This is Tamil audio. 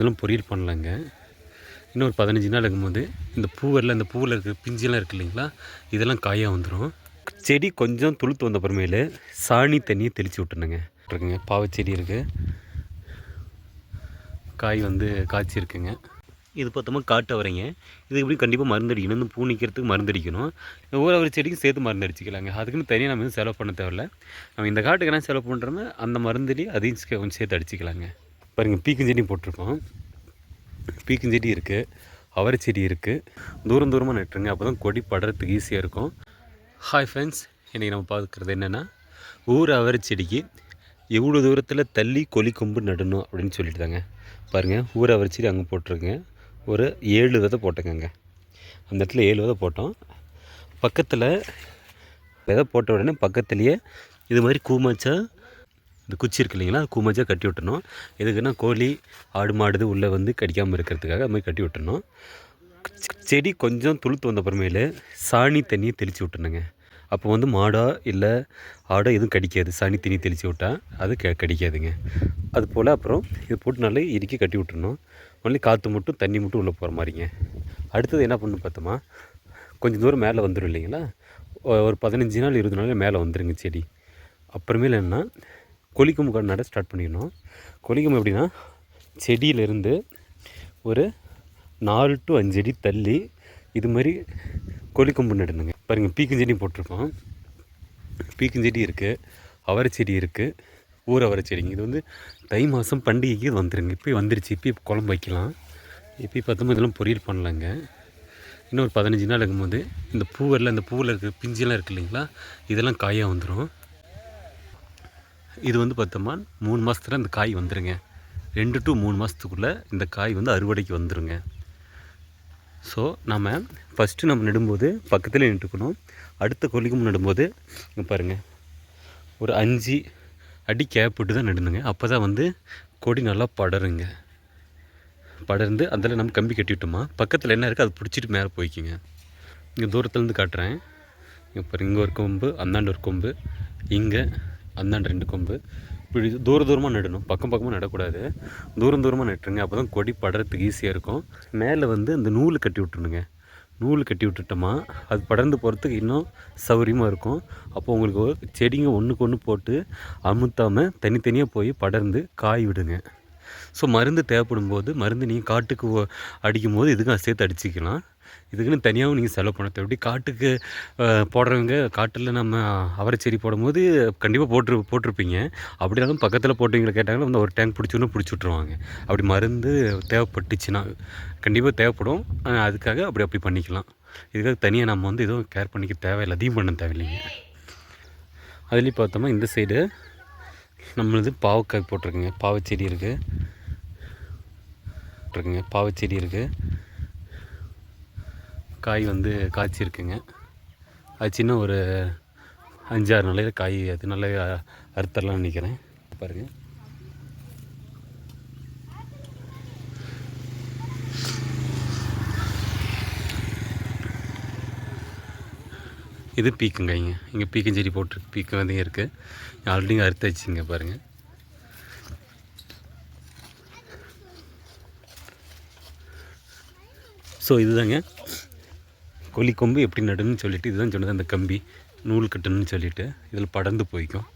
இதெல்லாம் பொரியல் பண்ணலாங்க. இன்னும் ஒரு 15 நாள் இருக்கும்போது இந்த பூவெல்லாம் இந்த பூவில் இருக்க பிஞ்செல்லாம் இருக்குது இல்லைங்களா, இதெல்லாம் காயாக வந்துடும். செடி கொஞ்சம் துளுத்து வந்த அப்புறமேலு சாணி தண்ணியை தெளித்து விட்டுருணுங்க. இருக்குங்க பாவச்செடி இருக்குது, காய் வந்து காய்ச்சிருக்குங்க. இது பார்த்தோமா காட்டு அவரைங்க. இது எப்படி கண்டிப்பாக மருந்தடிக்கணும். இந்த பூ நிற்கிறதுக்கு மருந்தடிக்கணும். ஒவ்வொரு செடிக்கும் சேர்த்து மருந்து அடிச்சிக்கலாங்க. அதுக்குன்னு தனியாக நம்ம செலவு பண்ண தேவையில்ல. நம்ம இந்த காட்டுக்கு என்ன செலவு பண்ணுறோமோ அந்த மருந்தடி அதையும் கொஞ்சம் சேர்த்து அடிச்சிக்கலாங்க. பாருங்கள், பீக்கஞ்செடியும் போட்டிருக்கோம். பீக்கஞ்செடி இருக்குது, அவரை செடி இருக்குது. தூரம் தூரமாக நட்டுருங்க. அப்போ தான் கொடி படுறதுக்கு ஈஸியாக இருக்கும். ஹாய் ஃப்ரெண்ட்ஸ், இன்றைக்கி நம்ம பார்க்குறது என்னென்னா, ஊர் அவரை செடிக்கு எவ்வளோ தூரத்தில் தள்ளி கொலி கொம்பு நடணும் அப்படின்னு சொல்லிட்டு தாங்க. பாருங்கள், ஊர் அவரை செடி அங்கே போட்டிருக்குங்க. ஒரு 7 விதை போட்டேங்க. அந்த இடத்துல 7 விதை போட்டோம். பக்கத்தில் விதை போட்ட உடனே பக்கத்துலேயே இது மாதிரி கூமாச்சா இந்த குச்சி இருக்கு இல்லைங்களா, கூமாச்சா கட்டி விட்டணும். எதுக்குன்னா கோழி ஆடு மாடுது உள்ளே வந்து கடிக்காமல் இருக்கிறதுக்காக அது மாதிரி கட்டி விட்டணும். செடி கொஞ்சம் துளுத்து வந்த அப்புறமேலு சாணி தண்ணியை தெளித்து விட்டணுங்க. அப்போ வந்து மாடோ இல்லை ஆடோ எதுவும் கடிக்காது. சாணி தண்ணி தெளித்து விட்டால் அது கடிக்காதுங்க. அது போல் அப்புறம் இது போட்டு நல்லா இறுக்கி கட்டி விட்டுறணும். ஒன்லி காற்று மட்டும் தண்ணி மட்டும் உள்ளே போகிற மாதிரிங்க. அடுத்தது என்ன பண்ணணும் பார்த்தோமா, கொஞ்சம் தூரம் மேலே வந்துடும் இல்லைங்களா, ஒரு 15 நாள் 20 நாள் மேலே வந்துடுங்க செடி. அப்புறமேல என்னென்னா கொலிக்கம்பு நட ஸ்டார்ட் பண்ணிடணும். கொலிக்கம்பு எப்படின்னா, செடியிலேருந்து ஒரு 4 to 5 அடி தள்ளி இது மாதிரி கொலிக்கம்பு நடணுங்க. பாருங்கள், பீக்கஞ்செடியும் போட்டிருக்கோம். பீக்கஞ்செடி இருக்குது, அவரை செடி இருக்குது, ஊர் அவரை செடிங்க. இது வந்து தை மாதம் பண்டிகைக்கு இது வந்துடுங்க. இப்போ வந்துருச்சு. இப்போ குழம்பு வைக்கலாம். இப்போ பார்த்தோம்னா இதெல்லாம் பொரியல் பண்ணலாங்க. இன்னும் ஒரு 15 நாள் இருக்கும்போது இந்த பூவெல்லாம் இந்த பூவில் இருக்க பிஞ்செல்லாம் இருக்குது இல்லைங்களா, இதெல்லாம் காயாக வந்துடும். இது வந்து பார்த்தோம்னா 3 மாதத்துல இந்த காய் வந்துடுங்க. 2 to 3 மாதத்துக்குள்ளே இந்த காய் வந்து அறுவடைக்கு வந்துடுங்க. ஸோ நம்ம ஃபஸ்ட்டு நம்ம நடும்போது பக்கத்தில் நின்றுக்கணும். அடுத்த கொலிக்கும் நடும்போது இங்கே பாருங்கள், ஒரு 5 அடி கேப் விட்டு தான் நடணுங்க. அப்போ தான் வந்து கொடி நல்லா படருங்க. படர்ந்து அதில் நம்ம கம்பி கட்டிவிட்டோமா பக்கத்தில் என்ன இருக்குது அதை பிடிச்சிட்டு மேலே போய்க்குங்க. இங்கே தூரத்துலேருந்து காட்டுறேன். இங்கே பாருங்கள், இங்கே ஒரு கொம்பு, அந்தாண்டு ஒரு கொம்பு, இங்கே அந்தாண்டு 2 கொம்பு. இப்படி தூரமாக நடணும். பக்கமாக நடக்கூடாது. தூரமாக நட்டுருங்க. அப்போ தான் கொடி படறதுக்கு ஈஸியாக இருக்கும். மேலே வந்து அந்த நூல் கட்டி விட்டுருணுங்க. நூல் கட்டி விட்டுட்டோமா அது படர்ந்து போகிறதுக்கு இன்னும் சௌகரியமாக இருக்கும். அப்போ உங்களுக்கு செடிங்க ஒன்றுக்கு ஒன்று போட்டு அமுத்தாமல் தனித்தனியாக போய் படர்ந்து காய் விடுங்க. ஸோ மருந்து தேவைப்படும் போது மருந்து நீங்கள் காட்டுக்கு அடிக்கும் போது இதுக்கும் சேர்த்து அடிச்சிக்கலாம். இதுக்குன்னு தனியாகவும் நீங்கள் செலவு பண்ண தேவை. காட்டுக்கு போடுறவங்க காட்டில் நம்ம அவரை செடி போடும்போது கண்டிப்பாக போட்டிருப்பீங்க. அப்படினாலும் பக்கத்தில் போட்டவங்களை கேட்டாங்கன்னா வந்து ஒரு டேங்க் பிடிச்சோன்னு பிடிச்சி விட்ருவாங்க. அப்படி மருந்து தேவைப்பட்டுச்சுன்னா கண்டிப்பாக தேவைப்படும். அதுக்காக அப்படி பண்ணிக்கலாம். இதுக்காக தனியாக நம்ம வந்து எதுவும் கேர் பண்ணிக்க தேவையில்லை, அதிகம் பண்ண தேவையில்லைங்க. அதுலேயும் பார்த்தோம்னா இந்த சைடு நம்மளது பாவக்காய் போட்டிருக்குங்க. பாவச்செடி இருக்குது, காய் வந்து காய்ச்சிருக்குங்க. அது சின்ன ஒரு 5-6 நாளையில் காய் அது நல்லா அறுத்தரலாம்னு நினைக்கிறேன். பாருங்கள், இது பீக்கங்காய்ங்க. இங்கே பீக்கஞ்செடி போட்டிருக்கு, பீக்க வந்து இருக்குது. ஆல்ரெடி அறுத்து வச்சுங்க. பாருங்கள், ஸோ இதுதாங்க கொல்லி கொம்பு எப்படி நடணும்னு சொல்லிவிட்டு இதுதான் சொன்னது. அந்த கம்பி நூல் கட்டணும்னு சொல்லிவிட்டு இதில் படர்ந்து போய்க்கும்.